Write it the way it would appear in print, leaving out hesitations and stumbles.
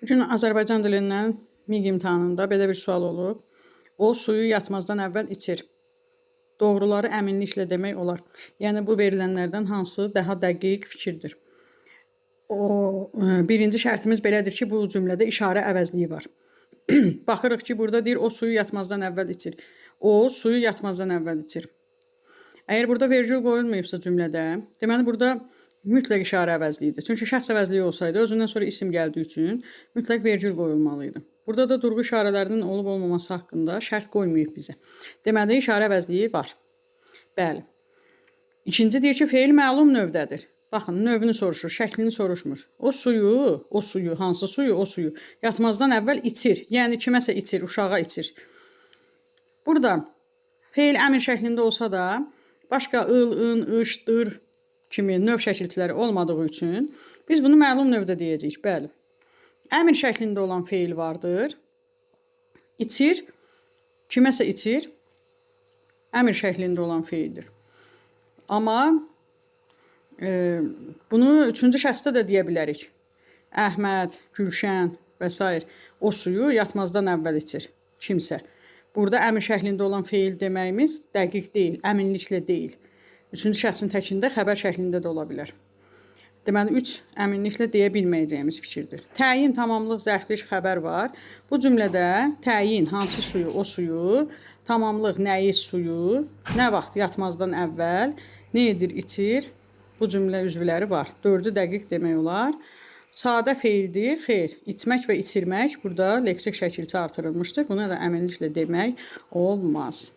Bugün Azərbaycan dilindən MİQ imtahanında belə bir sual olub. O suyu yatmazdan əvvəl içir. Doğruları əminliklə demək olar. Yəni bu verilənlərdən hansı daha dəqiq fikirdir? Birinci şərtimiz belədir ki, bu cümlədə işarə əvəzliyi var. Baxırıq ki, burada deyir o suyu yatmazdan əvvəl içir. O suyu yatmazdan əvvəl içir. Əgər burada vergül qoyulmayıbsa cümlədə, deməli burada mütləq işarə əvəzliyidir. Çünki şəxs əvəzliyi olsaydı, özündən sonra isim gəldiyi üçün mütləq vergül qoyulmalıydı. Burada da durğu işarələrinin olub-olmaması haqqında şərt qoymayıb bizə. Deməli, işarə əvəzliyi var. Bəli. İkinci deyir ki, feil məlum növdədir. Baxın, növünü soruşur, şəklini soruşmur. O suyu, hansı suyu? O suyu yatmazdan əvvəl içir. Yəni kiməsə içir, uşağa içir. Burada feil əmr şəklində olsa da, başqa ıl, ın, ış, dır kimi növ şəkilçiləri olmadığı üçün biz bunu məlum növdə deyəcəyik. Bəli. Əmr şəklində olan feil vardır. İçir, kiməsə içir. Əmr şəklində olan feildir. Amma bunu üçüncü şəxsdə də deyə bilərik. Əhməd, Gülşən və s. o suyu yatmazdan əvvəl içir. Kimsə. Burada əmr şəklində olan feil deməyimiz dəqiq deyil, əminliklə deyil. Üçüncü şəxsin təkində xəbər şəklində də ola bilər. Deməli, 3 əminliklə deyə bilməyəcəyimiz fikirdir. Təyin, tamamlıq, zərflik, xəbər var. Bu cümlədə təyin, hansı suyu, o suyu, tamamlıq, nəyi, suyu, nə vaxt yatmazdan əvvəl, nə edir, içir, bu cümlə üzvləri var. 4-ü dəqiq demək olar. Sadə feildir, xeyr, itmək və itirmək burada leksik şəkilçi artırılmışdır. Buna da əminliklə demək olmaz.